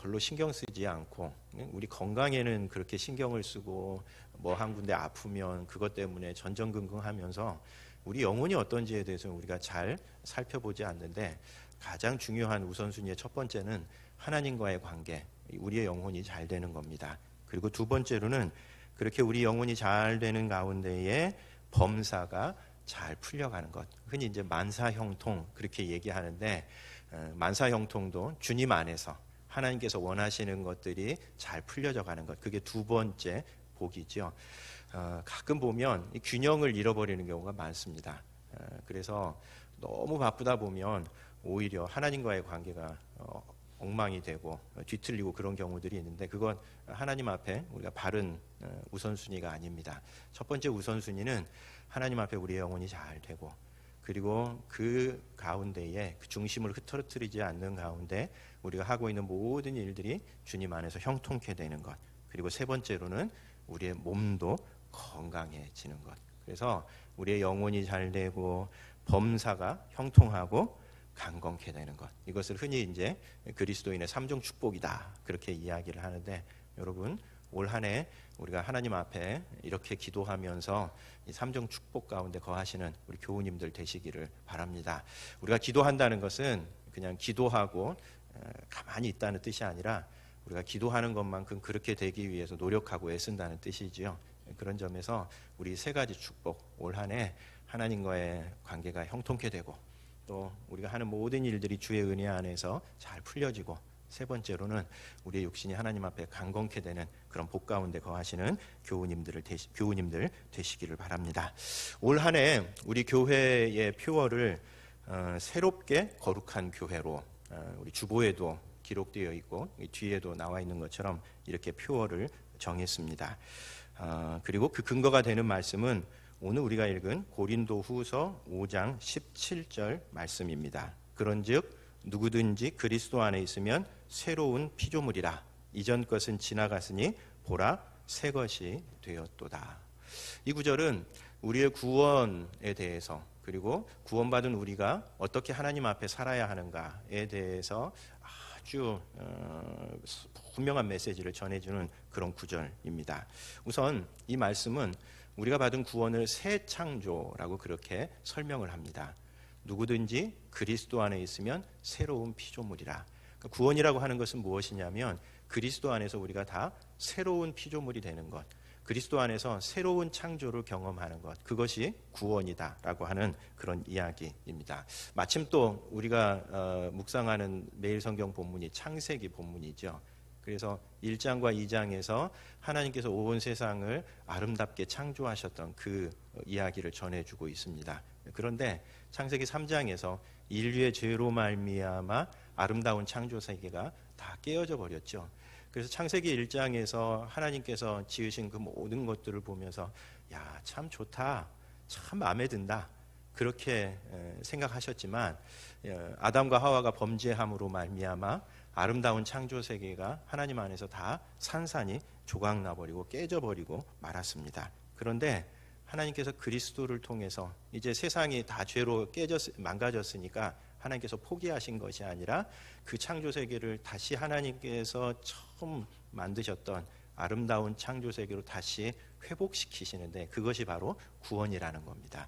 별로 신경 쓰지 않고 우리 건강에는 그렇게 신경을 쓰고 뭐 한 군데 아프면 그것 때문에 전전긍긍하면서 우리 영혼이 어떤지에 대해서 우리가 잘 살펴보지 않는데 가장 중요한 우선순위의 첫 번째는 하나님과의 관계, 우리의 영혼이 잘 되는 겁니다. 그리고 두 번째로는 그렇게 우리 영혼이 잘 되는 가운데에 범사가 잘 풀려가는 것, 흔히 이제 만사형통 그렇게 얘기하는데 만사형통도 주님 안에서 하나님께서 원하시는 것들이 잘 풀려져 가는 것, 그게 두 번째 복이죠. 가끔 보면 이 균형을 잃어버리는 경우가 많습니다. 그래서 너무 바쁘다 보면 오히려 하나님과의 관계가 엉망이 되고 뒤틀리고 그런 경우들이 있는데 그건 하나님 앞에 우리가 바른 우선순위가 아닙니다. 첫 번째 우선순위는 하나님 앞에 우리의 영혼이 잘 되고 그리고 그 가운데에 그 중심을 흐트러뜨리지 않는 가운데 우리가 하고 있는 모든 일들이 주님 안에서 형통케 되는 것, 그리고 세 번째로는 우리의 몸도 건강해지는 것. 그래서 우리의 영혼이 잘 되고 범사가 형통하고 강건케 되는 것, 이것을 흔히 이제 그리스도인의 삼중 축복이다 그렇게 이야기를 하는데, 여러분 올 한 해 우리가 하나님 앞에 이렇게 기도하면서 이 삼중 축복 가운데 거하시는 우리 교우님들 되시기를 바랍니다. 우리가 기도한다는 것은 그냥 기도하고 가만히 있다는 뜻이 아니라 우리가 기도하는 것만큼 그렇게 되기 위해서 노력하고 애쓴다는 뜻이지요. 그런 점에서 우리 세 가지 축복, 올 한 해 하나님과의 관계가 형통케 되고 또 우리가 하는 모든 일들이 주의 은혜 안에서 잘 풀려지고, 세 번째로는 우리의 육신이 하나님 앞에 강건케 되는 그런 복 가운데 거하시는 교우님들 되시기를 바랍니다. 올 한 해 우리 교회의 표어를 새롭게 거룩한 교회로, 우리 주보에도 기록되어 있고 뒤에도 나와 있는 것처럼 이렇게 표어를 정했습니다. 그리고 그 근거가 되는 말씀은 오늘 우리가 읽은 고린도후서 5장 17절 말씀입니다. 그런즉 누구든지 그리스도 안에 있으면 새로운 피조물이라, 이전 것은 지나갔으니 보라 새 것이 되었도다. 이 구절은 우리의 구원에 대해서, 그리고 구원받은 우리가 어떻게 하나님 앞에 살아야 하는가에 대해서 아주 분명한 메시지를 전해주는 그런 구절입니다. 우선 이 말씀은 우리가 받은 구원을 새 창조라고 그렇게 설명을 합니다. 누구든지 그리스도 안에 있으면 새로운 피조물이라. 그러니까 구원이라고 하는 것은 무엇이냐면 그리스도 안에서 우리가 다 새로운 피조물이 되는 것, 그리스도 안에서 새로운 창조를 경험하는 것, 그것이 구원이다라고 하는 그런 이야기입니다. 마침 또 우리가 묵상하는 매일 성경 본문이 창세기 본문이죠. 그래서 1장과 2장에서 하나님께서 온 세상을 아름답게 창조하셨던 그 이야기를 전해주고 있습니다. 그런데 창세기 3장에서 인류의 죄로 말미암아 아름다운 창조 세계가 다 깨어져 버렸죠. 그래서 창세기 1장에서 하나님께서 지으신 그 모든 것들을 보면서 야, 참 좋다, 참 마음에 든다 그렇게 생각하셨지만 아담과 하와가 범죄함으로 말미암아 아름다운 창조 세계가 하나님 안에서 다 산산이 조각나버리고 깨져버리고 말았습니다. 그런데 하나님께서 그리스도를 통해서 이제 세상이 다 죄로 망가졌으니까 하나님께서 포기하신 것이 아니라 그 창조 세계를 다시 하나님께서 처음 만드셨던 아름다운 창조 세계로 다시 회복시키시는데, 그것이 바로 구원이라는 겁니다.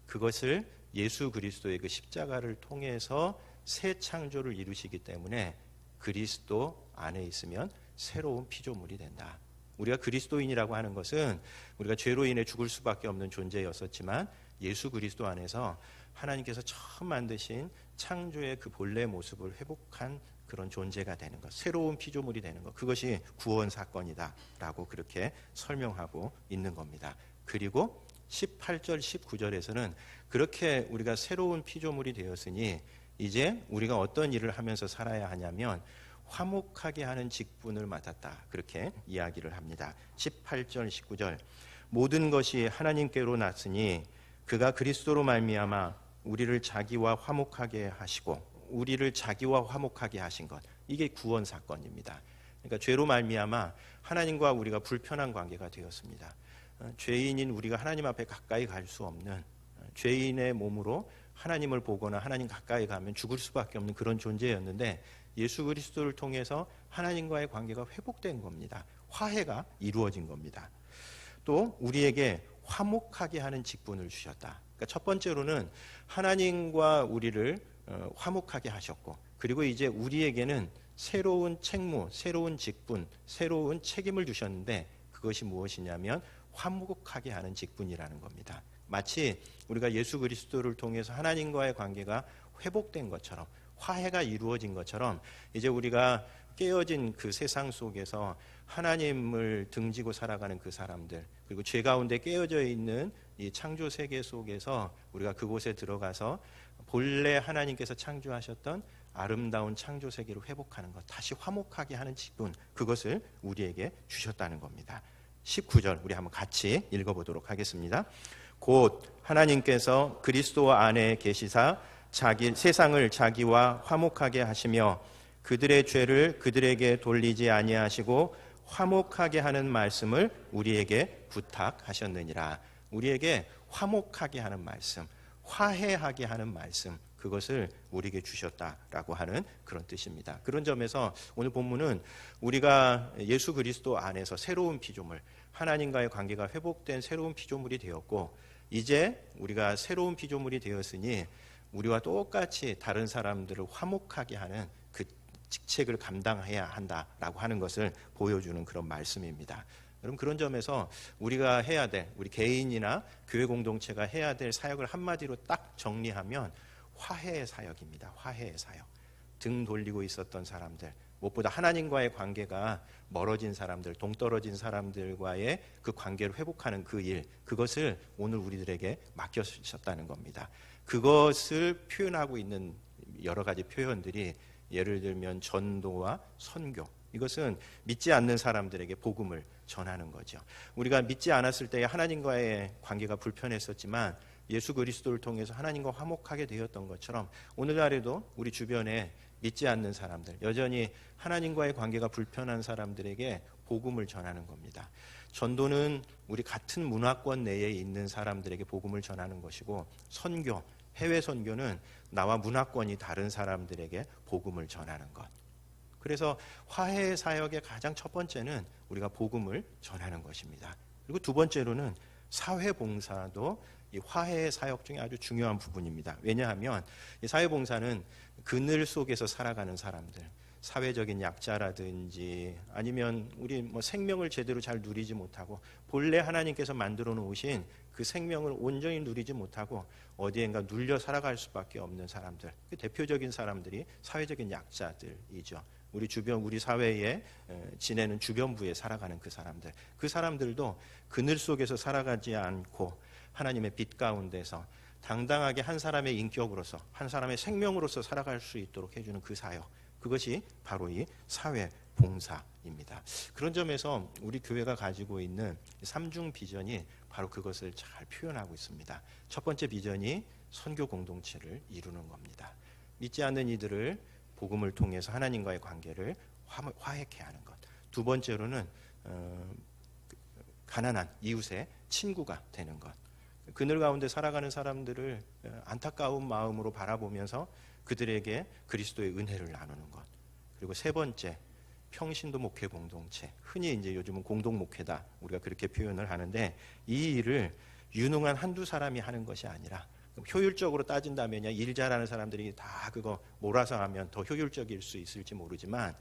그것을 예수 그리스도의 그 십자가를 통해서 새 창조를 이루시기 때문에 그리스도 안에 있으면 새로운 피조물이 된다. 우리가 그리스도인이라고 하는 것은 우리가 죄로 인해 죽을 수밖에 없는 존재였었지만 예수 그리스도 안에서 하나님께서 처음 만드신 창조의 그 본래 모습을 회복한 그런 존재가 되는 것, 새로운 피조물이 되는 것, 그것이 구원 사건이다라고 그렇게 설명하고 있는 겁니다. 그리고 18절 19절에서는 그렇게 우리가 새로운 피조물이 되었으니 이제 우리가 어떤 일을 하면서 살아야 하냐면 화목하게 하는 직분을 맡았다 그렇게 이야기를 합니다. 18절 19절 모든 것이 하나님께로 났으니 그가 그리스도로 말미암아 우리를 자기와 화목하게 하시고, 우리를 자기와 화목하게 하신 것, 이게 구원 사건입니다. 그러니까 죄로 말미암아 하나님과 우리가 불편한 관계가 되었습니다. 죄인인 우리가 하나님 앞에 가까이 갈 수 없는, 죄인의 몸으로 하나님을 보거나 하나님 가까이 가면 죽을 수밖에 없는 그런 존재였는데 예수 그리스도를 통해서 하나님과의 관계가 회복된 겁니다. 화해가 이루어진 겁니다. 또 우리에게 화목하게 하는 직분을 주셨다. 그러니까 첫 번째로는 하나님과 우리를 화목하게 하셨고, 그리고 이제 우리에게는 새로운 책무, 새로운 직분, 새로운 책임을 주셨는데, 그것이 무엇이냐면 화목하게 하는 직분이라는 겁니다. 마치 우리가 예수 그리스도를 통해서 하나님과의 관계가 회복된 것처럼, 화해가 이루어진 것처럼, 이제 우리가 깨어진 그 세상 속에서 하나님을 등지고 살아가는 그 사람들, 그리고 죄 가운데 깨어져 있는 이 창조 세계 속에서 우리가 그곳에 들어가서 본래 하나님께서 창조하셨던 아름다운 창조 세계를 회복하는 것, 다시 화목하게 하는 직분, 그것을 우리에게 주셨다는 겁니다. 19절 우리 한번 같이 읽어보도록 하겠습니다. 곧 하나님께서 그리스도 안에 계시사 세상을 자기와 화목하게 하시며 그들의 죄를 그들에게 돌리지 아니하시고 화목하게 하는 말씀을 우리에게 부탁하셨느니라. 우리에게 화목하게 하는 말씀, 화해하게 하는 말씀, 그것을 우리에게 주셨다라고 하는 그런 뜻입니다. 그런 점에서 오늘 본문은 우리가 예수 그리스도 안에서 새로운 피조물, 하나님과의 관계가 회복된 새로운 피조물이 되었고, 이제 우리가 새로운 피조물이 되었으니 우리와 똑같이 다른 사람들을 화목하게 하는 그 직책을 감당해야 한다라고 하는 것을 보여주는 그런 말씀입니다. 여러분, 그런 점에서 우리가 해야 될, 우리 개인이나 교회 공동체가 해야 될 사역을 한마디로 딱 정리하면 화해의 사역입니다. 화해의 사역. 등 돌리고 있었던 사람들, 무엇보다 하나님과의 관계가 멀어진 사람들, 동떨어진 사람들과의 그 관계를 회복하는 그 일, 그것을 오늘 우리들에게 맡겨주셨다는 겁니다. 그것을 표현하고 있는 여러 가지 표현들이, 예를 들면 전도와 선교, 이것은 믿지 않는 사람들에게 복음을 전하는 거죠. 우리가 믿지 않았을 때 하나님과의 관계가 불편했었지만 예수 그리스도를 통해서 하나님과 화목하게 되었던 것처럼, 오늘날에도 우리 주변에 믿지 않는 사람들, 여전히 하나님과의 관계가 불편한 사람들에게 복음을 전하는 겁니다. 전도는 우리 같은 문화권 내에 있는 사람들에게 복음을 전하는 것이고, 선교, 해외 선교는 나와 문화권이 다른 사람들에게 복음을 전하는 것. 그래서 화해 사역의 가장 첫 번째는 우리가 복음을 전하는 것입니다. 그리고 두 번째로는 사회봉사도 이 화해 사역 중에 아주 중요한 부분입니다. 왜냐하면 이 사회봉사는 그늘 속에서 살아가는 사람들, 사회적인 약자라든지 아니면 우리 생명을 제대로 잘 누리지 못하고 본래 하나님께서 만들어 놓으신 그 생명을 온전히 누리지 못하고 어디엔가 눌려 살아갈 수밖에 없는 사람들, 그 대표적인 사람들이 사회적인 약자들이죠. 우리 주변, 우리 사회에 지내는 주변부에 살아가는 그 사람들도 그늘 속에서 살아가지 않고 하나님의 빛 가운데서 당당하게 한 사람의 인격으로서, 한 사람의 생명으로서 살아갈 수 있도록 해주는 그 사역, 그것이 바로 이 사회 봉사입니다. 그런 점에서 우리 교회가 가지고 있는 삼중 비전이 바로 그것을 잘 표현하고 있습니다. 첫 번째 비전이 선교 공동체를 이루는 겁니다. 믿지 않는 이들을 복음을 통해서 하나님과의 관계를 화해케 하는 것. 두 번째로는 가난한 이웃의 친구가 되는 것. 그늘 가운데 살아가는 사람들을 안타까운 마음으로 바라보면서 그들에게 그리스도의 은혜를 나누는 것. 그리고 세 번째, 평신도 목회 공동체. 흔히 이제 요즘은 공동 목회다, 우리가 그렇게 표현을 하는데, 이 일을 유능한 한두 사람이 하는 것이 아니라, 효율적으로 따진다면 일 잘하는 사람들이 다 그거 몰아서 하면 더 효율적일 수 있을지 모르지만,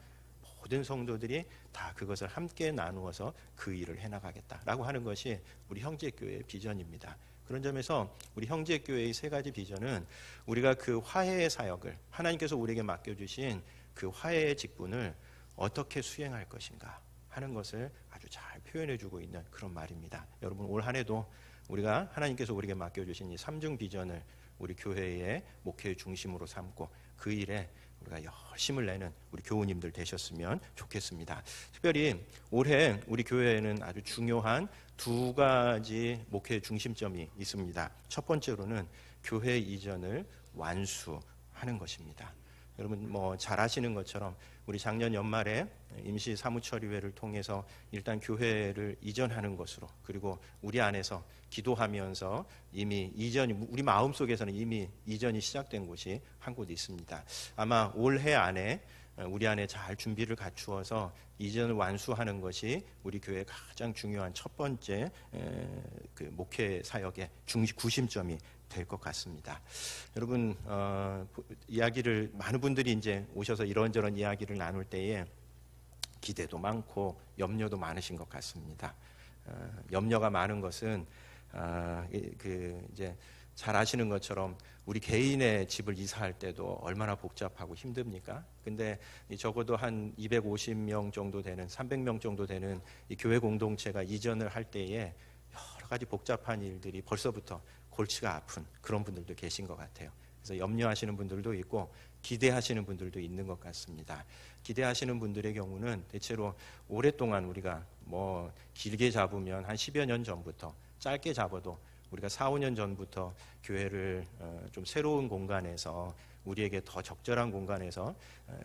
모든 성도들이 다 그것을 함께 나누어서 그 일을 해나가겠다라고 하는 것이 우리 형제교회의 비전입니다. 그런 점에서 우리 형제교회의 세 가지 비전은 우리가 그 화해의 사역을, 하나님께서 우리에게 맡겨주신 그 화해의 직분을 어떻게 수행할 것인가 하는 것을 아주 잘 표현해주고 있는 그런 말입니다. 여러분, 올 한 해도 우리가 하나님께서 우리에게 맡겨주신 이 삼중 비전을 우리 교회의 목회의 중심으로 삼고 그 일에 우리가 열심을 내는 우리 교우님들 되셨으면 좋겠습니다. 특별히 올해 우리 교회에는 아주 중요한 두 가지 목회의 중심점이 있습니다. 첫 번째로는 교회 이전을 완수하는 것입니다. 여러분 잘 아시는 것처럼 우리 작년 연말에 임시 사무처리회를 통해서 일단 교회를 이전하는 것으로, 그리고 우리 안에서 기도하면서 이미 이전이, 우리 마음속에서는 이미 이전이 시작된 곳이 한 곳 있습니다. 아마 올해 안에 우리 안에 잘 준비를 갖추어서 이전을 완수하는 것이 우리 교회의 가장 중요한 첫 번째 그 목회 사역의 구심점이 될 것 같습니다. 여러분 이야기를 많은 분들이 이제 오셔서 이런저런 이야기를 나눌 때에 기대도 많고 염려도 많으신 것 같습니다. 염려가 많은 것은 이제 잘 아시는 것처럼 우리 개인의 집을 이사할 때도 얼마나 복잡하고 힘듭니까? 근데 적어도 한 250명 정도 되는 300명 정도 되는 이 교회 공동체가 이전을 할 때에 여러 가지 복잡한 일들이 벌써부터 골치가 아픈 그런 분들도 계신 것 같아요. 그래서 염려하시는 분들도 있고 기대하시는 분들도 있는 것 같습니다. 기대하시는 분들의 경우는 대체로 오랫동안 우리가 뭐 길게 잡으면 한 10여 년 전부터, 짧게 잡아도 우리가 4, 5년 전부터 교회를 좀 새로운 공간에서, 우리에게 더 적절한 공간에서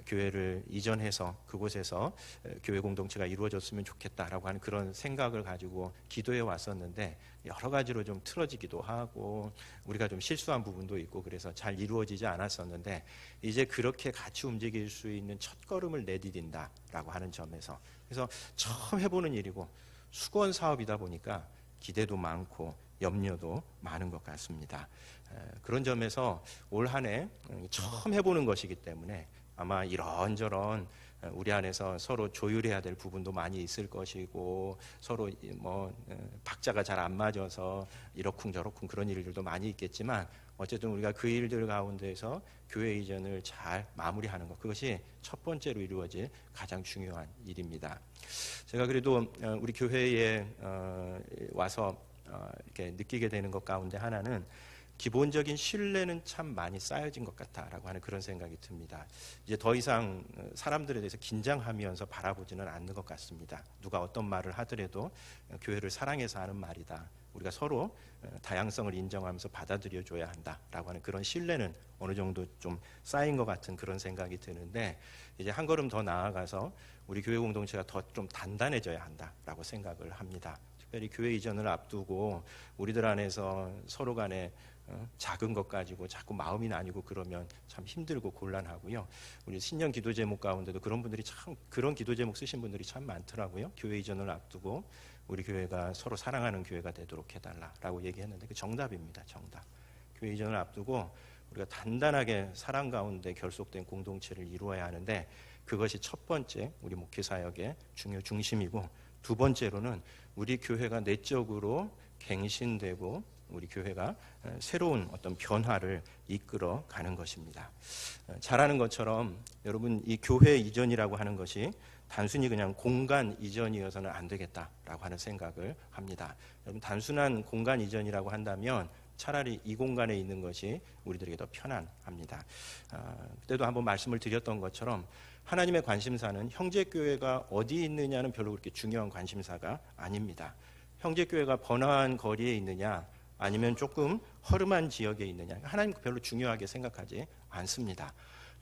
교회를 이전해서 그곳에서 교회 공동체가 이루어졌으면 좋겠다라고 하는 그런 생각을 가지고 기도해 왔었는데, 여러 가지로 좀 틀어지기도 하고 우리가 좀 실수한 부분도 있고 그래서 잘 이루어지지 않았었는데, 이제 그렇게 같이 움직일 수 있는 첫걸음을 내디딘다라고 하는 점에서, 그래서 처음 해보는 일이고 수건 사업이다 보니까 기대도 많고 염려도 많은 것 같습니다. 그런 점에서 올 한 해 처음 해보는 것이기 때문에 아마 이런저런 우리 안에서 서로 조율해야 될 부분도 많이 있을 것이고, 서로 뭐 박자가 잘 안 맞아서 이러쿵저러쿵 그런 일들도 많이 있겠지만, 어쨌든 우리가 그 일들 가운데서 교회 이전을 잘 마무리하는 것, 그것이 첫 번째로 이루어질 가장 중요한 일입니다. 제가 그래도 우리 교회에 와서 이렇게 느끼게 되는 것 가운데 하나는, 기본적인 신뢰는 참 많이 쌓여진 것 같다라고 하는 그런 생각이 듭니다. 이제 더 이상 사람들에 대해서 긴장하면서 바라보지는 않는 것 같습니다. 누가 어떤 말을 하더라도 교회를 사랑해서 하는 말이다, 우리가 서로 다양성을 인정하면서 받아들여줘야 한다라고 하는 그런 신뢰는 어느 정도 좀 쌓인 것 같은 그런 생각이 드는데, 이제 한 걸음 더 나아가서 우리 교회 공동체가 더 좀 단단해져야 한다라고 생각을 합니다. 특별히 교회 이전을 앞두고 우리들 안에서 서로 간에 작은 것 가지고 자꾸 마음이 나뉘고 그러면 참 힘들고 곤란하고요. 우리 신년 기도 제목 가운데도 그런 분들이 참, 그런 기도 제목 쓰신 분들이 참 많더라고요. 교회 이전을 앞두고 우리 교회가 서로 사랑하는 교회가 되도록 해달라라고 얘기했는데, 그 정답입니다. 정답. 교회 이전을 앞두고 우리가 단단하게 사랑 가운데 결속된 공동체를 이루어야 하는데, 그것이 첫 번째 우리 목회 사역의 중심이고, 두 번째로는 우리 교회가 내적으로 갱신되고 우리 교회가 새로운 어떤 변화를 이끌어 가는 것입니다. 잘 아는 것처럼 여러분, 이 교회 이전이라고 하는 것이 단순히 그냥 공간 이전이어서는 안 되겠다라고 하는 생각을 합니다. 여러분, 단순한 공간 이전이라고 한다면 차라리 이 공간에 있는 것이 우리들에게 더 편안합니다. 그때도 한번 말씀을 드렸던 것처럼, 하나님의 관심사는 형제교회가 어디 있느냐는 별로 그렇게 중요한 관심사가 아닙니다. 형제교회가 번화한 거리에 있느냐 아니면 조금 허름한 지역에 있느냐, 하나님 별로 중요하게 생각하지 않습니다.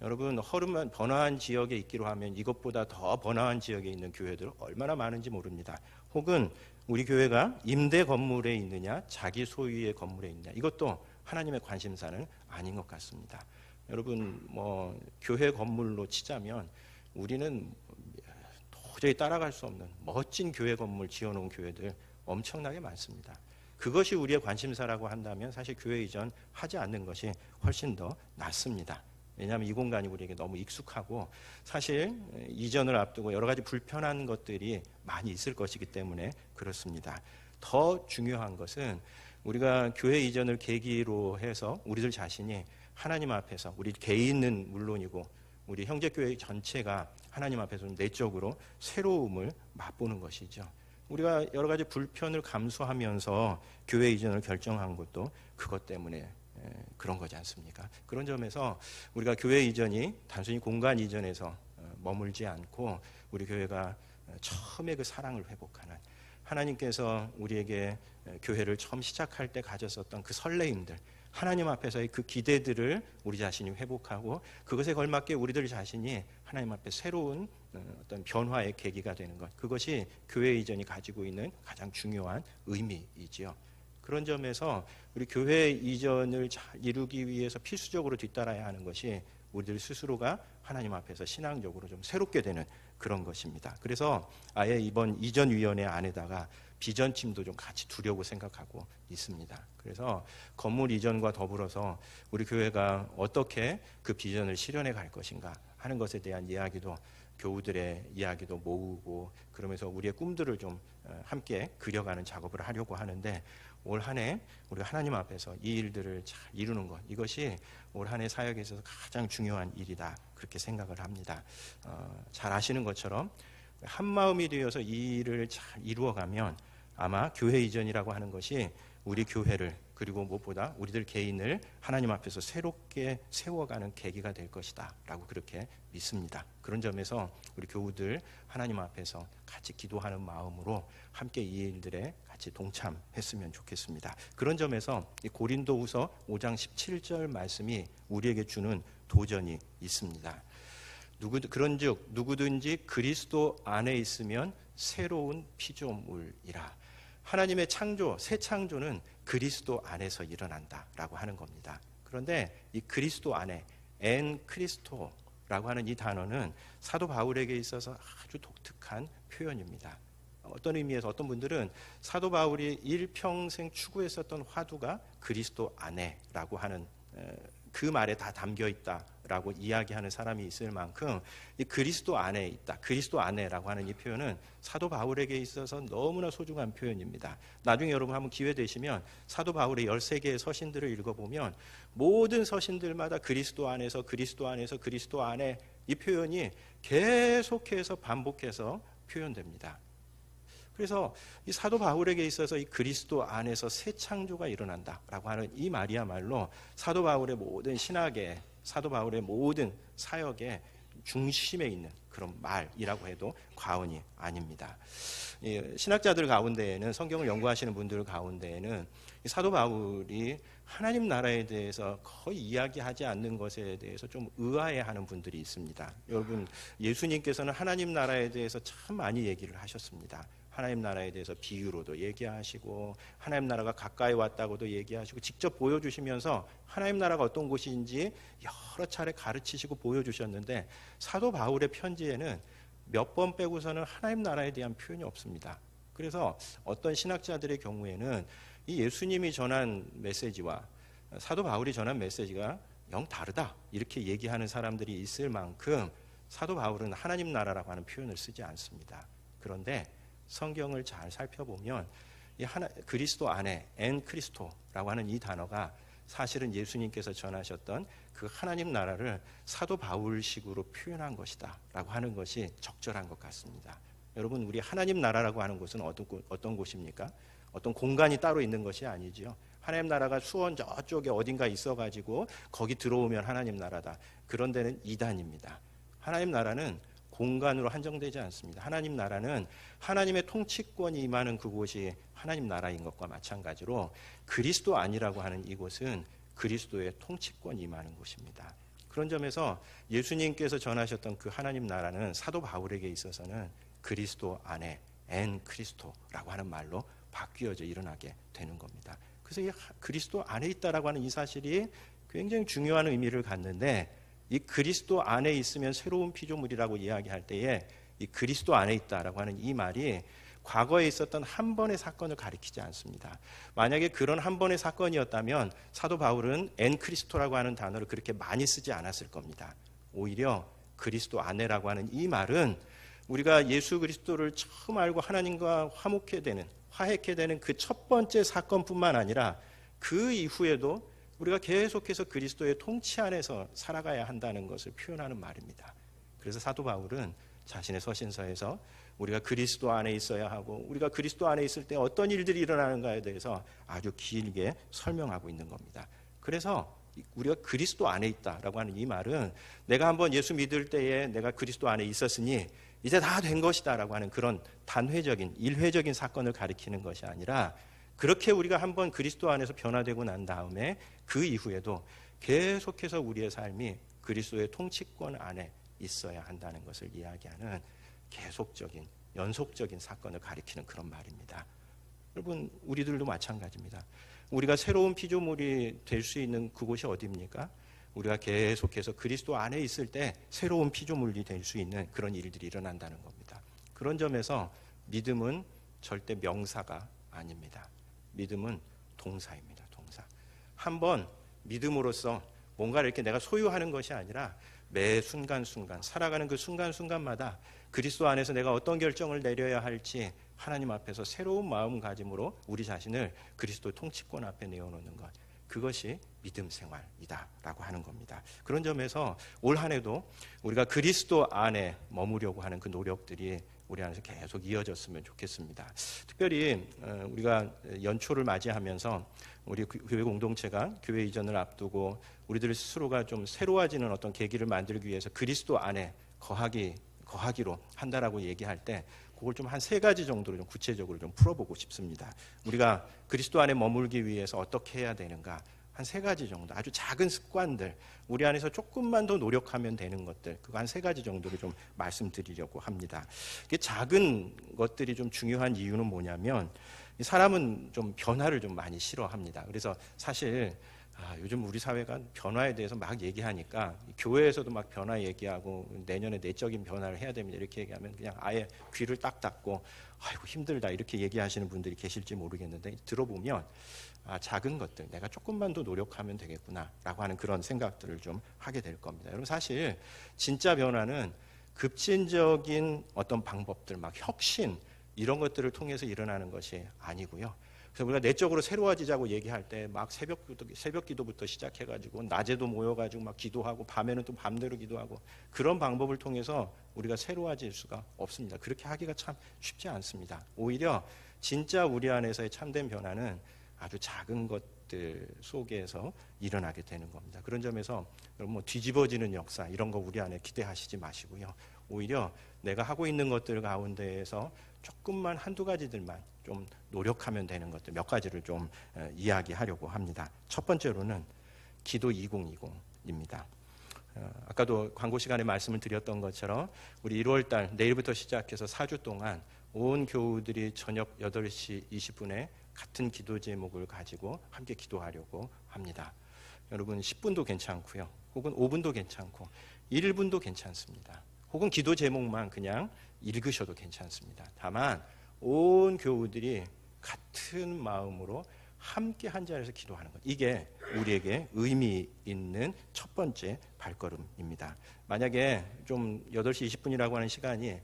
여러분, 허름한 번화한 지역에 있기로 하면 이것보다 더 번화한 지역에 있는 교회들 얼마나 많은지 모릅니다. 혹은 우리 교회가 임대 건물에 있느냐 자기 소유의 건물에 있느냐, 이것도 하나님의 관심사는 아닌 것 같습니다. 여러분, 뭐 교회 건물로 치자면 우리는 도저히 따라갈 수 없는 멋진 교회 건물 지어놓은 교회들 엄청나게 많습니다. 그것이 우리의 관심사라고 한다면 사실 교회 이전 하지 않는 것이 훨씬 더 낫습니다. 왜냐하면 이 공간이 우리에게 너무 익숙하고, 사실 이전을 앞두고 여러 가지 불편한 것들이 많이 있을 것이기 때문에 그렇습니다. 더 중요한 것은 우리가 교회 이전을 계기로 해서 우리들 자신이 하나님 앞에서, 우리 개인은 물론이고 우리 형제교회 전체가 하나님 앞에서 내적으로 새로움을 맛보는 것이죠. 우리가 여러 가지 불편을 감수하면서 교회 이전을 결정한 것도 그것 때문에 그런 거지 않습니까? 그런 점에서 우리가 교회 이전이 단순히 공간 이전에서 머물지 않고, 우리 교회가 처음에 그 사랑을 회복하는, 하나님께서 우리에게 교회를 처음 시작할 때 가졌었던 그 설레임들, 하나님 앞에서의 그 기대들을 우리 자신이 회복하고, 그것에 걸맞게 우리들 자신이 하나님 앞에 새로운 어떤 변화의 계기가 되는 것, 그것이 교회 이전이 가지고 있는 가장 중요한 의미이지요. 그런 점에서 우리 교회 이전을 잘 이루기 위해서 필수적으로 뒤따라야 하는 것이 우리들 스스로가 하나님 앞에서 신앙적으로 좀 새롭게 되는 그런 것입니다. 그래서 아예 이번 이전위원회 안에다가 비전팀도 좀 같이 두려고 생각하고 있습니다. 그래서 건물 이전과 더불어서 우리 교회가 어떻게 그 비전을 실현해 갈 것인가 하는 것에 대한 이야기도, 교우들의 이야기도 모으고, 그러면서 우리의 꿈들을 좀 함께 그려가는 작업을 하려고 하는데, 올 한 해 우리가 하나님 앞에서 이 일들을 잘 이루는 것, 이것이 올 한 해 사역에 있어서 가장 중요한 일이다, 그렇게 생각을 합니다. 잘 아시는 것처럼 한 마음이 되어서 이 일을 잘 이루어가면 아마 교회 이전이라고 하는 것이 우리 교회를, 그리고 무엇보다 우리들 개인을 하나님 앞에서 새롭게 세워가는 계기가 될 것이다 라고 그렇게 믿습니다. 그런 점에서 우리 교우들 하나님 앞에서 같이 기도하는 마음으로 함께 이 일들에 같이 동참했으면 좋겠습니다. 그런 점에서 이 고린도후서 5장 17절 말씀이 우리에게 주는 도전이 있습니다. 그런즉 누구든지 그리스도 안에 있으면 새로운 피조물이라. 하나님의 창조, 새 창조는 그리스도 안에서 일어난다라고 하는 겁니다. 그런데 이 그리스도 안에, 엔 크리스토라고 하는 이 단어는 사도 바울에게 있어서 아주 독특한 표현입니다. 어떤 의미에서 어떤 분들은 사도 바울이 일평생 추구했었던 화두가 그리스도 안에라고 하는 그 말에 다 담겨 있다라고 이야기하는 사람이 있을 만큼 이 그리스도 안에 있다, 그리스도 안에라고 하는 이 표현은 사도 바울에게 있어서 너무나 소중한 표현입니다. 나중에 여러분 한번 기회 되시면 사도 바울의 13개의 서신들을 읽어보면 모든 서신들마다 그리스도 안에서, 그리스도 안에서, 그리스도 안에, 이 표현이 계속해서 반복해서 표현됩니다. 그래서 이 사도 바울에게 있어서 이 그리스도 안에서 새 창조가 일어난다라고 하는 이 말이야말로 사도 바울의 모든 신학의, 사도 바울의 모든 사역의 중심에 있는 그런 말이라고 해도 과언이 아닙니다. 신학자들 가운데에는, 성경을 연구하시는 분들 가운데에는 이 사도 바울이 하나님 나라에 대해서 거의 이야기하지 않는 것에 대해서 좀 의아해하는 분들이 있습니다. 여러분, 예수님께서는 하나님 나라에 대해서 참 많이 얘기를 하셨습니다. 하나님 나라에 대해서 비유로도 얘기하시고, 하나님 나라가 가까이 왔다고도 얘기하시고, 직접 보여주시면서 하나님 나라가 어떤 곳인지 여러 차례 가르치시고 보여주셨는데, 사도 바울의 편지에는 몇 번 빼고서는 하나님 나라에 대한 표현이 없습니다. 그래서 어떤 신학자들의 경우에는 이 예수님이 전한 메시지와 사도 바울이 전한 메시지가 영 다르다, 이렇게 얘기하는 사람들이 있을 만큼 사도 바울은 하나님 나라라고 하는 표현을 쓰지 않습니다. 그런데 성경을 잘 살펴보면 이 그리스도 안에, 엔 크리스토라고 하는 이 단어가 사실은 예수님께서 전하셨던 그 하나님 나라를 사도 바울식으로 표현한 것이다 라고 하는 것이 적절한 것 같습니다. 여러분, 우리 하나님 나라라고 하는 곳은 어떤 곳입니까? 어떤 공간이 따로 있는 것이 아니죠. 하나님 나라가 수원 저쪽에 어딘가 있어가지고 거기 들어오면 하나님 나라다, 그런 데는 이단입니다. 하나님 나라는 공간으로 한정되지 않습니다. 하나님 나라는 하나님의 통치권이 임하는 그곳이 하나님 나라인 것과 마찬가지로 그리스도 안이라고 하는 이곳은 그리스도의 통치권이 임하는 곳입니다. 그런 점에서 예수님께서 전하셨던 그 하나님 나라는 사도 바울에게 있어서는 그리스도 안에, 엔 크리스토라고 하는 말로 바뀌어져 일어나게 되는 겁니다. 그래서 이 그리스도 안에 있다라고 하는 이 사실이 굉장히 중요한 의미를 갖는데, 이 그리스도 안에 있으면 새로운 피조물이라고 이야기할 때에 이 그리스도 안에 있다라고 하는 이 말이 과거에 있었던 한 번의 사건을 가리키지 않습니다. 만약에 그런 한 번의 사건이었다면 사도 바울은 엔 크리스토라고 하는 단어를 그렇게 많이 쓰지 않았을 겁니다. 오히려 그리스도 안에라고 하는 이 말은 우리가 예수 그리스도를 처음 알고 하나님과 화목해 되는, 화해케 되는 그 첫 번째 사건뿐만 아니라 그 이후에도 우리가 계속해서 그리스도의 통치 안에서 살아가야 한다는 것을 표현하는 말입니다. 그래서 사도 바울은 자신의 서신서에서 우리가 그리스도 안에 있어야 하고, 우리가 그리스도 안에 있을 때 어떤 일들이 일어나는가에 대해서 아주 길게 설명하고 있는 겁니다. 그래서 우리가 그리스도 안에 있다라고 하는 이 말은 내가 한번 예수 믿을 때에 내가 그리스도 안에 있었으니 이제 다 된 것이다라고 하는 그런 단회적인, 일회적인 사건을 가리키는 것이 아니라, 그렇게 우리가 한번 그리스도 안에서 변화되고 난 다음에 그 이후에도 계속해서 우리의 삶이 그리스도의 통치권 안에 있어야 한다는 것을 이야기하는 계속적인, 연속적인 사건을 가리키는 그런 말입니다. 여러분, 우리들도 마찬가지입니다. 우리가 새로운 피조물이 될 수 있는 그곳이 어디입니까? 우리가 계속해서 그리스도 안에 있을 때 새로운 피조물이 될 수 있는 그런 일들이 일어난다는 겁니다. 그런 점에서 믿음은 절대 명사가 아닙니다. 믿음은 동사입니다. 동사. 한번 믿음으로써 뭔가를 이렇게 내가 소유하는 것이 아니라 매 순간순간 살아가는 그 순간순간마다 그리스도 안에서 내가 어떤 결정을 내려야 할지 하나님 앞에서 새로운 마음가짐으로 우리 자신을 그리스도 통치권 앞에 내어놓는 것, 그것이 믿음 생활이다라고 하는 겁니다. 그런 점에서 올 한 해도 우리가 그리스도 안에 머무려고 하는 그 노력들이 우리 안에서 계속 이어졌으면 좋겠습니다. 특별히 우리가 연초를 맞이하면서 우리 교회 공동체가 교회 이전을 앞두고 우리들 스스로가 좀 새로워지는 어떤 계기를 만들기 위해서 그리스도 안에 거하기로 한다라고 얘기할 때 그걸 좀 한 3가지 정도로 좀 구체적으로 좀 풀어보고 싶습니다. 우리가 그리스도 안에 머물기 위해서 어떻게 해야 되는가, 한 3가지 정도 아주 작은 습관들, 우리 안에서 조금만 더 노력하면 되는 것들, 그거 한 3가지 정도를 좀 말씀드리려고 합니다. 이게 작은 것들이 좀 중요한 이유는 뭐냐면 사람은 좀 변화를 좀 많이 싫어합니다. 그래서 사실 요즘 우리 사회가 변화에 대해서 막 얘기하니까 교회에서도 막 변화 얘기하고 내년에 내적인 변화를 해야 됩니다 이렇게 얘기하면 그냥 아예 귀를 딱 닫고 아이고 힘들다 이렇게 얘기하시는 분들이 계실지 모르겠는데, 들어보면 작은 것들 내가 조금만 더 노력하면 되겠구나 라고 하는 그런 생각들을 좀 하게 될 겁니다. 여러분, 사실 진짜 변화는 급진적인 어떤 방법들, 막 혁신 이런 것들을 통해서 일어나는 것이 아니고요. 그래서 우리가 내적으로 새로워지자고 얘기할 때 막 새벽 기도부터 시작해가지고 낮에도 모여가지고 막 기도하고 밤에는 또 밤대로 기도하고 그런 방법을 통해서 우리가 새로워질 수가 없습니다. 그렇게 하기가 참 쉽지 않습니다. 오히려 진짜 우리 안에서의 참된 변화는 아주 작은 것들 속에서 일어나게 되는 겁니다. 그런 점에서 여러분 뒤집어지는 역사 이런 거 우리 안에 기대하시지 마시고요. 오히려 내가 하고 있는 것들 가운데에서 조금만 한두 가지들만 좀 노력하면 되는 것들 몇 가지를 좀 이야기하려고 합니다. 첫 번째로는 기도 2020입니다. 아까도 광고 시간에 말씀을 드렸던 것처럼 우리 1월 달 내일부터 시작해서 4주 동안 온 교우들이 저녁 8시 20분에 같은 기도 제목을 가지고 함께 기도하려고 합니다. 여러분 10분도 괜찮고요. 혹은 5분도 괜찮고 1분도 괜찮습니다. 혹은 기도 제목만 그냥 읽으셔도 괜찮습니다. 다만 온 교우들이 같은 마음으로 함께 한 자리에서 기도하는 것, 이게 우리에게 의미 있는 첫 번째 발걸음입니다. 만약에 좀 8시 20분이라고 하는 시간이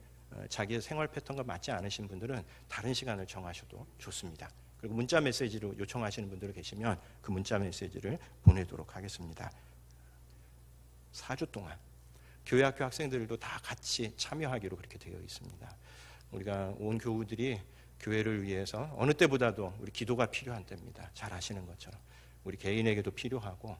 자기의 생활 패턴과 맞지 않으신 분들은 다른 시간을 정하셔도 좋습니다. 그리고 문자 메시지로 요청하시는 분들 계시면 그 문자 메시지를 보내도록 하겠습니다. 4주 동안 교회 학교 학생들도 다 같이 참여하기로 그렇게 되어 있습니다. 우리가 온 교우들이 교회를 위해서 어느 때보다도 우리 기도가 필요한 때입니다. 잘 아시는 것처럼 우리 개인에게도 필요하고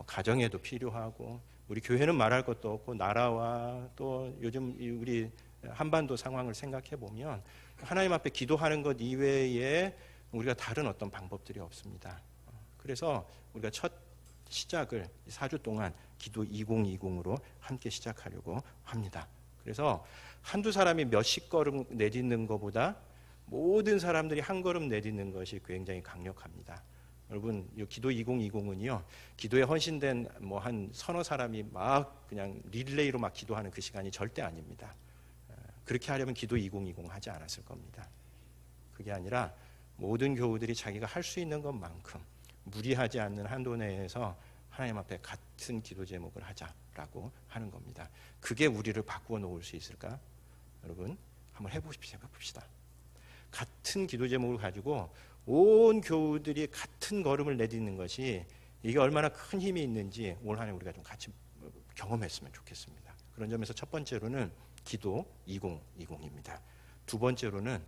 가정에도 필요하고 우리 교회는 말할 것도 없고 나라와 또 요즘 우리 한반도 상황을 생각해 보면 하나님 앞에 기도하는 것 이외에 우리가 다른 어떤 방법들이 없습니다. 그래서 우리가 첫 시작을 4주 동안 기도 2020으로 함께 시작하려고 합니다. 그래서 한두 사람이 몇십 걸음 내딛는 것보다 모든 사람들이 한 걸음 내딛는 것이 굉장히 강력합니다. 여러분, 이 기도 2020은요, 기도에 헌신된 한 서너 사람이 막 그냥 릴레이로 막 기도하는 그 시간이 절대 아닙니다. 그렇게 하려면 기도 2020 하지 않았을 겁니다. 그게 아니라 모든 교우들이 자기가 할 수 있는 것만큼 무리하지 않는 한도 내에서 하나님 앞에 같은 기도 제목을 하자라고 하는 겁니다. 그게 우리를 바꾸어 놓을 수 있을까? 여러분, 한번 해봅시다. 같은 기도 제목을 가지고 온 교우들이 같은 걸음을 내딛는 것이 이게 얼마나 큰 힘이 있는지 올 한 해 우리가 좀 같이 경험했으면 좋겠습니다. 그런 점에서 첫 번째로는 기도 2020입니다. 두 번째로는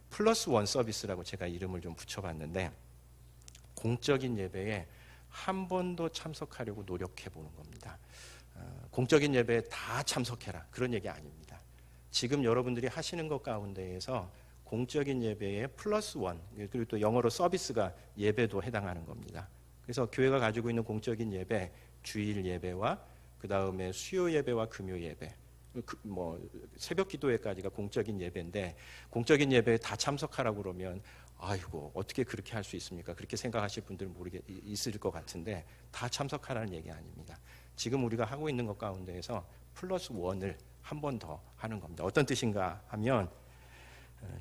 플러스 원 서비스라고 제가 이름을 좀 붙여봤는데, 공적인 예배에 한 번 더 참석하려고 노력해 보는 겁니다. 공적인 예배에 다 참석해라 그런 얘기 아닙니다. 지금 여러분들이 하시는 것 가운데에서 공적인 예배에 플러스 원, 그리고 또 영어로 서비스가 예배도 해당하는 겁니다. 그래서 교회가 가지고 있는 공적인 예배, 주일 예배와 그 다음에 수요 예배와 금요 예배, 새벽 기도회까지가 공적인 예배인데 공적인 예배에 다 참석하라고 그러면 아이고 어떻게 그렇게 할 수 있습니까? 그렇게 생각하실 분들은 있을 것 같은데 다 참석하라는 얘기 아닙니다. 지금 우리가 하고 있는 것 가운데에서 플러스 1을 한 번 더 하는 겁니다. 어떤 뜻인가 하면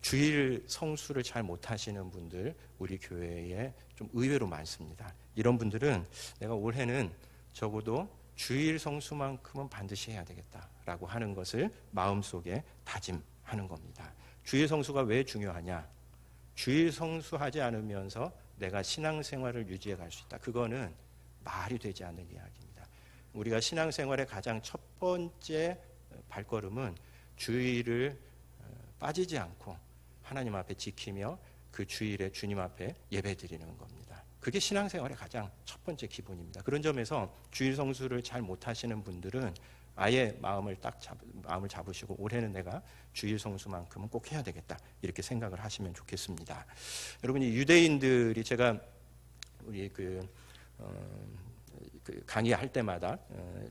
주일 성수를 잘 못하시는 분들 우리 교회에 좀 의외로 많습니다. 이런 분들은 내가 올해는 적어도 주일 성수만큼은 반드시 해야 되겠다라고 하는 것을 마음속에 다짐하는 겁니다. 주일 성수가 왜 중요하냐? 주일 성수하지 않으면서 내가 신앙생활을 유지해 갈 수 있다. 그거는 말이 되지 않는 이야기입니다. 우리가 신앙생활의 가장 첫 번째 발걸음은 주일을 빠지지 않고 하나님 앞에 지키며 그 주일에 주님 앞에 예배드리는 겁니다. 그게 신앙생활의 가장 첫 번째 기본입니다. 그런 점에서 주일 성수를 잘 못하시는 분들은 아예 마음을 잡으시고 올해는 내가 주일 성수만큼은 꼭 해야 되겠다 이렇게 생각을 하시면 좋겠습니다. 여러분 이 유대인들이 제가 우리 강의할 때마다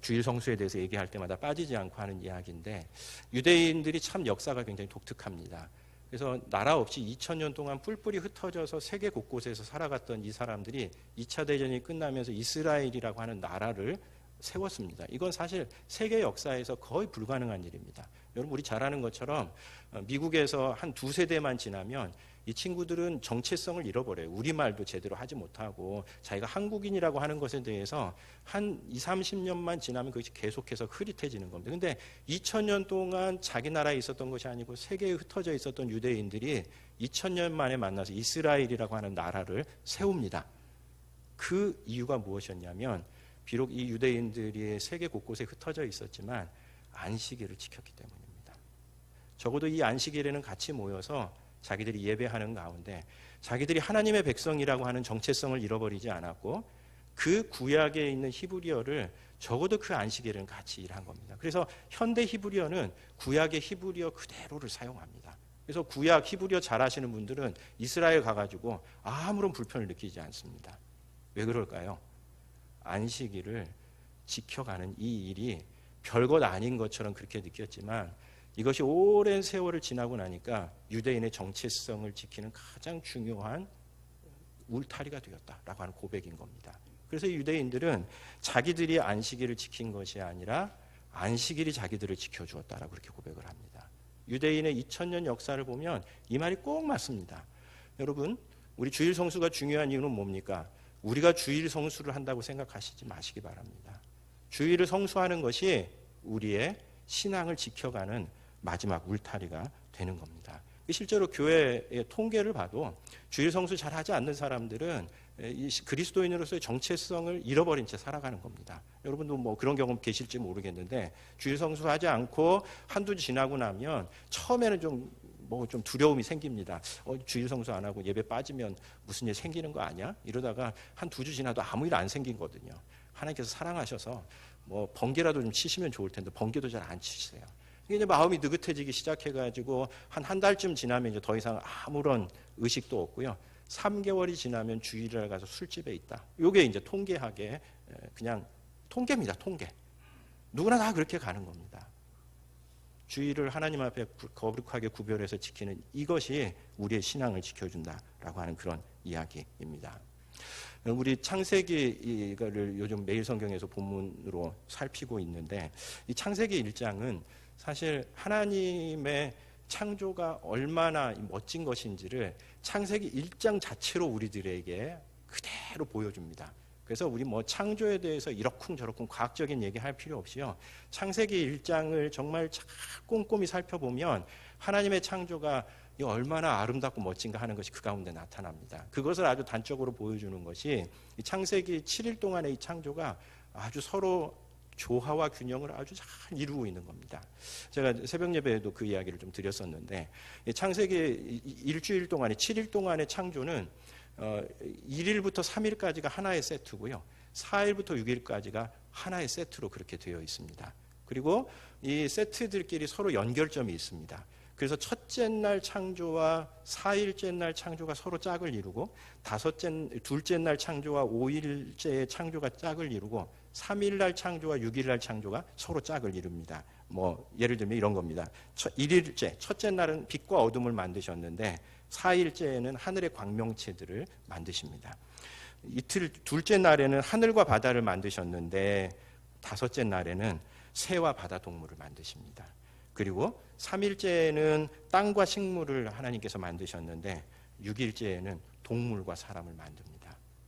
주일 성수에 대해서 얘기할 때마다 빠지지 않고 하는 이야기인데 유대인들이 참 역사가 굉장히 독특합니다. 그래서 나라 없이 2000년 동안 뿔뿔이 흩어져서 세계 곳곳에서 살아갔던 이 사람들이 2차 대전이 끝나면서 이스라엘이라고 하는 나라를 세웠습니다. 이건 사실 세계 역사에서 거의 불가능한 일입니다. 여러분 우리 잘 아는 것처럼 미국에서 한 두세 대만 지나면 이 친구들은 정체성을 잃어버려요. 우리말도 제대로 하지 못하고 자기가 한국인이라고 하는 것에 대해서 한 20-30년만 지나면 그것이 계속해서 흐릿해지는 겁니다. 그런데 2000년 동안 자기 나라에 있었던 것이 아니고 세계에 흩어져 있었던 유대인들이 2000년 만에 만나서 이스라엘이라고 하는 나라를 세웁니다. 그 이유가 무엇이었냐면 비록 이 유대인들이 세계 곳곳에 흩어져 있었지만 안식일을 지켰기 때문입니다. 적어도 이 안식일에는 같이 모여서 자기들이 예배하는 가운데 자기들이 하나님의 백성이라고 하는 정체성을 잃어버리지 않았고 그 구약에 있는 히브리어를 적어도 그 안식일에는 같이 일한 겁니다. 그래서 현대 히브리어는 구약의 히브리어 그대로를 사용합니다. 그래서 구약 히브리어 잘하시는 분들은 이스라엘 가가지고 아무런 불편을 느끼지 않습니다. 왜 그럴까요? 안식일을 지켜가는 이 일이 별것 아닌 것처럼 그렇게 느꼈지만 이것이 오랜 세월을 지나고 나니까 유대인의 정체성을 지키는 가장 중요한 울타리가 되었다라고 하는 고백인 겁니다. 그래서 유대인들은 자기들이 안식일을 지킨 것이 아니라 안식일이 자기들을 지켜주었다라고 그렇게 고백을 합니다. 유대인의 2000년 역사를 보면 이 말이 꼭 맞습니다. 여러분 우리 주일 성수가 중요한 이유는 뭡니까? 우리가 주일 성수를 한다고 생각하시지 마시기 바랍니다. 주일을 성수하는 것이 우리의 신앙을 지켜가는 마지막 울타리가 되는 겁니다. 실제로 교회의 통계를 봐도 주일 성수 잘 하지 않는 사람들은 그리스도인으로서의 정체성을 잃어버린 채 살아가는 겁니다. 여러분도 뭐 그런 경험 계실지 모르겠는데 주일 성수하지 않고 한두 주 지나고 나면 처음에는 좀 두려움이 생깁니다. 주일 성수 안 하고 예배 빠지면 무슨 일 생기는 거 아니야? 이러다가 한 두 주 지나도 아무 일 안 생기거든요. 하나님께서 사랑하셔서 뭐 번개라도 좀 치시면 좋을 텐데 번개도 잘 안 치세요. 이제 마음이 느긋해지기 시작해가지고 한 달쯤 지나면 이제 더 이상 아무런 의식도 없고요. 3개월이 지나면 주일을 가서 술집에 있다. 이게 이제 통계하게 그냥 통계입니다. 통계. 누구나 다 그렇게 가는 겁니다. 주일을 하나님 앞에 거룩하게 구별해서 지키는 이것이 우리의 신앙을 지켜준다라고 하는 그런 이야기입니다. 우리 창세기를 요즘 매일 성경에서 본문으로 살피고 있는데 이 창세기 1장은 사실 하나님의 창조가 얼마나 멋진 것인지를 창세기 1장 자체로 우리들에게 그대로 보여줍니다. 그래서 우리 뭐 창조에 대해서 이러쿵저러쿵 과학적인 얘기할 필요 없이요. 창세기 1장을 정말 꼼꼼히 살펴보면 하나님의 창조가 얼마나 아름답고 멋진가 하는 것이 그 가운데 나타납니다. 그것을 아주 단적으로 보여주는 것이 이 창세기 7일 동안의 이 창조가 아주 서로 조화와 균형을 아주 잘 이루고 있는 겁니다. 제가 새벽 예배에도 그 이야기를 좀 드렸었는데 창세기 일주일 동안에 7일 동안의 창조는 1일부터 3일까지가 하나의 세트고요. 4일부터 6일까지가 하나의 세트로 그렇게 되어 있습니다. 그리고 이 세트들끼리 서로 연결점이 있습니다. 그래서 첫째 날 창조와 4일째 날 창조가 서로 짝을 이루고 둘째 날 창조와 5일째 창조가 짝을 이루고 3일 날 창조와 6일 날 창조가 서로 짝을 이룹니다. 뭐 예를 들면 이런 겁니다. 1일째 첫째 날은 빛과 어둠을 만드셨는데 4일째에는 하늘의 광명체들을 만드십니다. 이틀 둘째 날에는 하늘과 바다를 만드셨는데 5째 날에는 새와 바다 동물을 만드십니다. 그리고 3일째에는 땅과 식물을 하나님께서 만드셨는데 6일째에는 동물과 사람을 만듭니다.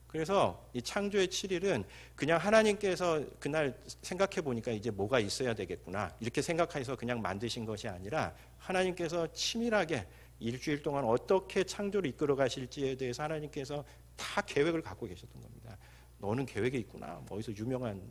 그래서 이 창조의 7일은 그냥 하나님께서 그날 생각해 보니까 이제 뭐가 있어야 되겠구나 이렇게 생각해서 그냥 만드신 것이 아니라 하나님께서 치밀하게 일주일 동안 어떻게 창조를 이끌어 가실지에 대해서 하나님께서 다 계획을 갖고 계셨던 겁니다. 너는 계획이 있구나. 어디서 유명한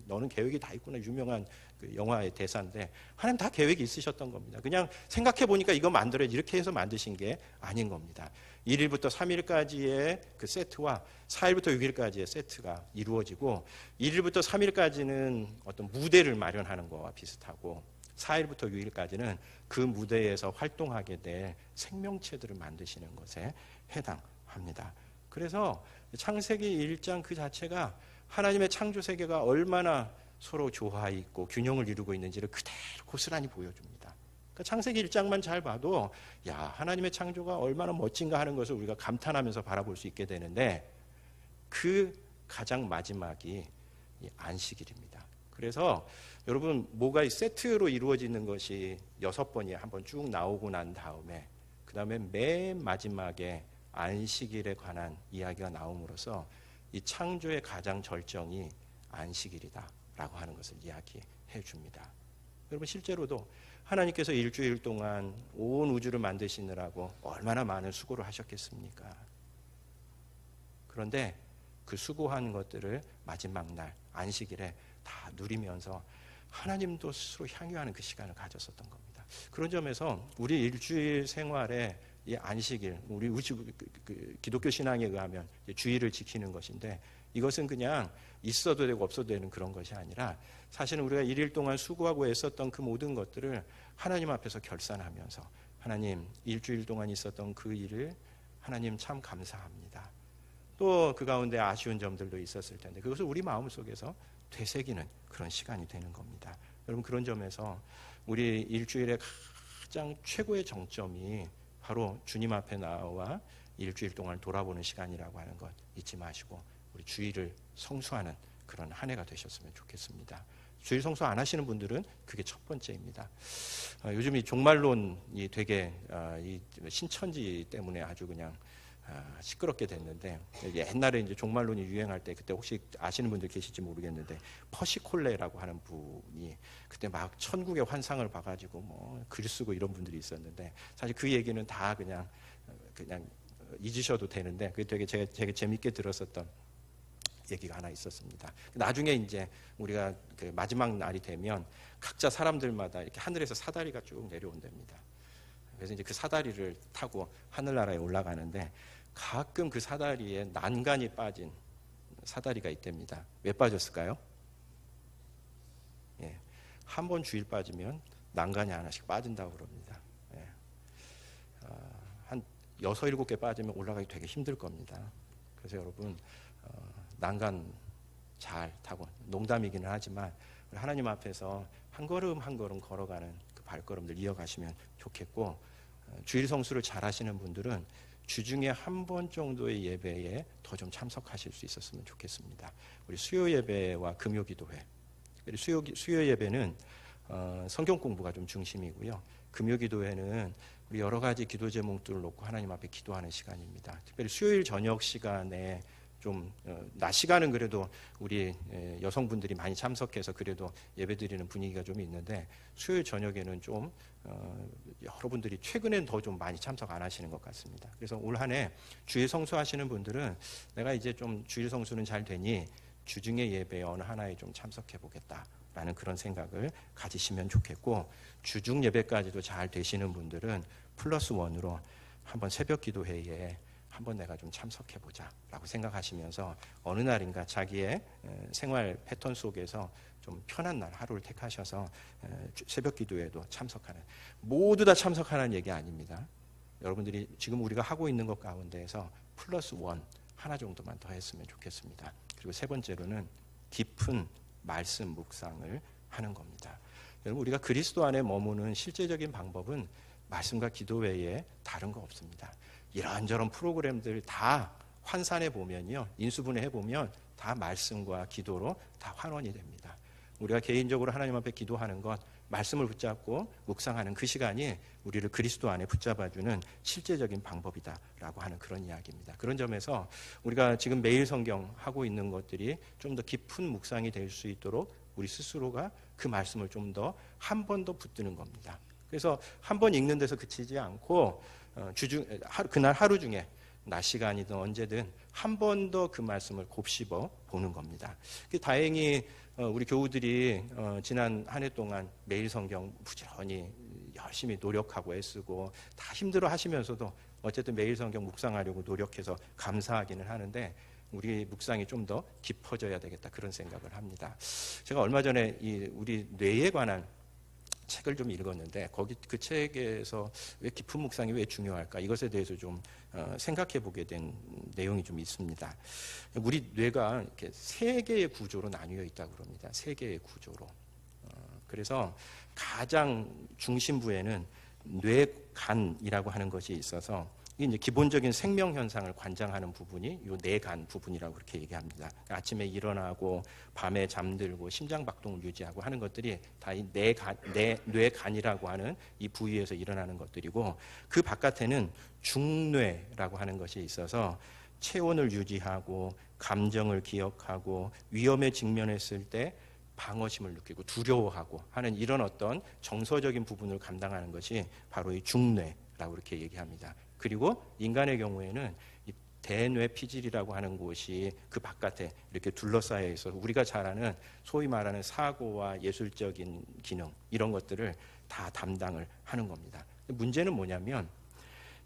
너는 계획이 다 있구나. 유명한 그 영화의 대사인데 하나님 다 계획이 있으셨던 겁니다. 그냥 생각해 보니까 이거 만들어야 이렇게 해서 만드신 게 아닌 겁니다. 1일부터 3일까지의 그 세트와 4일부터 6일까지의 세트가 이루어지고 1일부터 3일까지는 어떤 무대를 마련하는 것과 비슷하고 4일부터 6일까지는 그 무대에서 활동하게 될 생명체들을 만드시는 것에 해당합니다. 그래서 창세기 1장 그 자체가 하나님의 창조 세계가 얼마나 서로 조화 있고 균형을 이루고 있는지를 그대로 고스란히 보여줍니다. 그러니까 창세기 1장만 잘 봐도 야 하나님의 창조가 얼마나 멋진가 하는 것을 우리가 감탄하면서 바라볼 수 있게 되는데 그 가장 마지막이 이 안식일입니다. 그래서 여러분 뭐가 이 세트로 이루어지는 것이 6번이 한번 쭉 나오고 난 다음에 그 다음에 맨 마지막에 안식일에 관한 이야기가 나옴으로써 이 창조의 가장 절정이 안식일이다라고 하는 것을 이야기해 줍니다. 여러분 실제로도 하나님께서 일주일 동안 온 우주를 만드시느라고 얼마나 많은 수고를 하셨겠습니까? 그런데 그 수고한 것들을 마지막 날 안식일에 다 누리면서 하나님도 스스로 향유하는 그 시간을 가졌었던 겁니다. 그런 점에서 우리 일주일 생활에 이 안식일, 우리 기독교 신앙에 의하면 주일을 지키는 것인데 이것은 그냥 있어도 되고 없어도 되는 그런 것이 아니라 사실은 우리가 1일 동안 수고하고 애썼던 그 모든 것들을 하나님 앞에서 결산하면서 하나님 일주일 동안 있었던 그 일을 하나님 참 감사합니다. 또 그 가운데 아쉬운 점들도 있었을 텐데 그것을 우리 마음속에서 되새기는 그런 시간이 되는 겁니다. 여러분 그런 점에서 우리 일주일의 가장 최고의 정점이 바로 주님 앞에 나와 일주일 동안 돌아보는 시간이라고 하는 것 잊지 마시고 우리 주일을 성수하는 그런 한 해가 되셨으면 좋겠습니다. 주일 성수 안 하시는 분들은 그게 첫 번째입니다. 요즘 이 종말론이 되게 이 신천지 때문에 아주 그냥 시끄럽게 됐는데 옛날에 이제 종말론이 유행할 때 그때 혹시 아시는 분들 계실지 모르겠는데 퍼시콜레라고 하는 분이 그때 막 천국의 환상을 봐가지고 뭐 글 쓰고 이런 분들이 있었는데 사실 그 얘기는 다 그냥 잊으셔도 되는데 그게 되게 제가 재밌게 들었었던 얘기가 하나 있었습니다. 나중에 이제 우리가 그 마지막 날이 되면 각자 사람들마다 이렇게 하늘에서 사다리가 쭉 내려온답니다. 그래서 이제 그 사다리를 타고 하늘나라에 올라가는데 가끔 그 사다리에 난간이 빠진 사다리가 있답니다. 왜 빠졌을까요? 예, 한 번 주일 빠지면 난간이 하나씩 빠진다고 그럽니다. 예, 한 6, 7개 빠지면 올라가기 되게 힘들 겁니다. 그래서 여러분 난간 잘 타고 농담이기는 하지만 하나님 앞에서 한 걸음 한 걸음 걸어가는 그 발걸음들 이어가시면 좋겠고 주일 성수를 잘 하시는 분들은 주중에 한 번 정도의 예배에 더 좀 참석하실 수 있었으면 좋겠습니다. 우리 수요 예배와 금요 기도회. 수요 예배는 성경 공부가 좀 중심이고요. 금요 기도회는 우리 여러 가지 기도 제목들을 놓고 하나님 앞에 기도하는 시간입니다. 특별히 수요일 저녁 시간에 좀 낮 시간은 그래도 우리 여성분들이 많이 참석해서 그래도 예배드리는 분위기가 좀 있는데 수요일 저녁에는 좀 여러분들이 최근엔 더 좀 많이 참석 안 하시는 것 같습니다. 그래서 올 한 해 주일 성수하시는 분들은 내가 이제 좀 주일 성수는 잘 되니 주중의 예배에 어느 하나에 좀 참석해 보겠다라는 그런 생각을 가지시면 좋겠고 주중 예배까지도 잘 되시는 분들은 플러스 원으로 한번 새벽 기도회에 한번 내가 좀 참석해보자 라고 생각하시면서 어느 날인가 자기의 생활 패턴 속에서 좀 편한 날 하루를 택하셔서 새벽 기도에도 참석하는, 모두 다 참석하는 얘기 아닙니다. 여러분들이 지금 우리가 하고 있는 것 가운데에서 플러스 원 하나 정도만 더 했으면 좋겠습니다. 그리고 세 번째로는 깊은 말씀 묵상을 하는 겁니다. 여러분, 우리가 그리스도 안에 머무는 실제적인 방법은 말씀과 기도 외에 다른 거 없습니다. 이런저런 프로그램들 다 환산해 보면요, 인수분해해 보면 다 말씀과 기도로 다 환원이 됩니다. 우리가 개인적으로 하나님 앞에 기도하는 것, 말씀을 붙잡고 묵상하는 그 시간이 우리를 그리스도 안에 붙잡아주는 실제적인 방법이다라고 하는 그런 이야기입니다. 그런 점에서 우리가 지금 매일 성경 하고 있는 것들이 좀 더 깊은 묵상이 될 수 있도록 우리 스스로가 그 말씀을 좀 더 한 번 더 붙드는 겁니다. 그래서 한 번 읽는 데서 그치지 않고 그날 하루 중에 낮 시간이든 언제든 한 번 더 그 말씀을 곱씹어 보는 겁니다. 다행히 우리 교우들이 지난 한 해 동안 매일 성경 부지런히 열심히 노력하고 애쓰고 다 힘들어 하시면서도 어쨌든 매일 성경 묵상하려고 노력해서 감사하기는 하는데, 우리 묵상이 좀 더 깊어져야 되겠다, 그런 생각을 합니다. 제가 얼마 전에 우리 뇌에 관한 책을 좀 읽었는데, 거기 그 책에서 왜 깊은 묵상이 왜 중요할까, 이것에 대해서 좀 생각해 보게 된 내용이 좀 있습니다. 우리 뇌가 이렇게 세 개의 구조로 나뉘어 있다고 그럽니다. 세 개의 구조로. 그래서 가장 중심부에는 뇌간이라고 하는 것이 있어서, 이게 이제 기본적인 생명 현상을 관장하는 부분이 이 뇌간 부분이라고 그렇게 얘기합니다. 아침에 일어나고 밤에 잠들고 심장 박동을 유지하고 하는 것들이 다 이 뇌간이라고 하는 이 부위에서 일어나는 것들이고, 그 바깥에는 중뇌라고 하는 것이 있어서 체온을 유지하고 감정을 기억하고 위험에 직면했을 때 방어심을 느끼고 두려워하고 하는 이런 어떤 정서적인 부분을 감당하는 것이 바로 이 중뇌라고 그렇게 얘기합니다. 그리고 인간의 경우에는 이 대뇌피질이라고 하는 곳이 그 바깥에 이렇게 둘러싸여 있어서 우리가 잘 아는 소위 말하는 사고와 예술적인 기능, 이런 것들을 다 담당을 하는 겁니다. 문제는 뭐냐면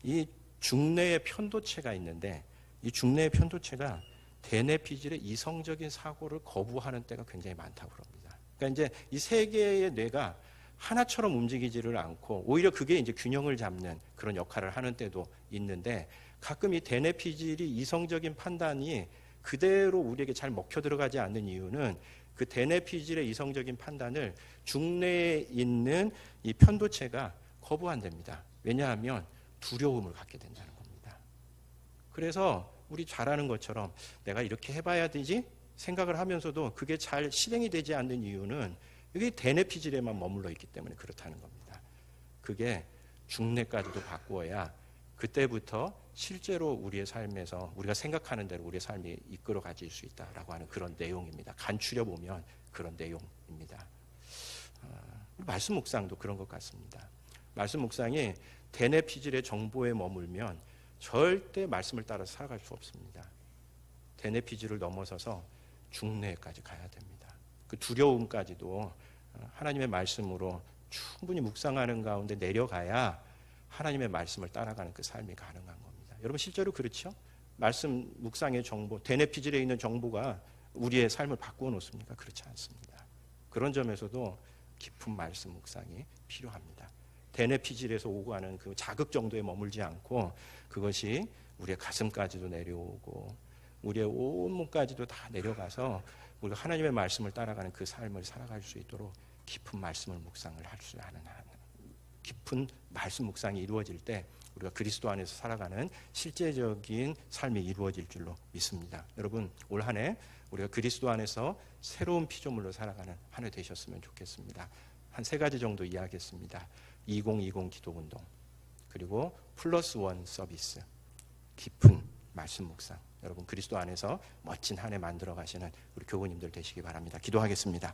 이 중뇌의 편도체가 있는데, 이 중뇌의 편도체가 대뇌피질의 이성적인 사고를 거부하는 때가 굉장히 많다고 합니다. 그러니까 이제 이 세 개의 뇌가 하나처럼 움직이지를 않고 오히려 그게 이제 균형을 잡는 그런 역할을 하는 때도 있는데, 가끔 이 대뇌피질이 이성적인 판단이 그대로 우리에게 잘 먹혀 들어가지 않는 이유는 그 대뇌피질의 이성적인 판단을 중뇌에 있는 이 편도체가 거부한답니다. 왜냐하면 두려움을 갖게 된다는 겁니다. 그래서 우리 잘 아는 것처럼 내가 이렇게 해봐야 되지 생각을 하면서도 그게 잘 실행이 되지 않는 이유는 이게 대뇌피질에만 머물러 있기 때문에 그렇다는 겁니다. 그게 중뇌까지도 바꾸어야 그때부터 실제로 우리의 삶에서 우리가 생각하는 대로 우리의 삶이 이끌어 가질 수 있다라고 하는 그런 내용입니다. 간추려 보면 그런 내용입니다. 말씀 묵상도 그런 것 같습니다. 말씀 묵상이 대뇌피질의 정보에 머물면 절대 말씀을 따라서 살아갈 수 없습니다. 대뇌피질을 넘어서서 중뇌까지 가야 됩니다. 그 두려움까지도 하나님의 말씀으로 충분히 묵상하는 가운데 내려가야 하나님의 말씀을 따라가는 그 삶이 가능한 겁니다. 여러분 실제로 그렇죠? 말씀 묵상의 정보, 대뇌피질에 있는 정보가 우리의 삶을 바꾸어 놓습니까? 그렇지 않습니다. 그런 점에서도 깊은 말씀 묵상이 필요합니다. 대뇌피질에서 오고 가는 그 자극 정도에 머물지 않고 그것이 우리의 가슴까지도 내려오고 우리의 온몸까지도 다 내려가서 우리가 하나님의 말씀을 따라가는 그 삶을 살아갈 수 있도록 깊은 말씀을 묵상을 할 수 있는 깊은 말씀 묵상이 이루어질 때 우리가 그리스도 안에서 살아가는 실제적인 삶이 이루어질 줄로 믿습니다. 여러분 올 한 해 우리가 그리스도 안에서 새로운 피조물로 살아가는 한 해 되셨으면 좋겠습니다. 한 세 가지 정도 이야기했습니다. 2020 기도운동, 그리고 +1 서비스, 깊은 말씀 묵상. 여러분 그리스도 안에서 멋진 한 해 만들어 가시는 우리 교우님들 되시기 바랍니다. 기도하겠습니다.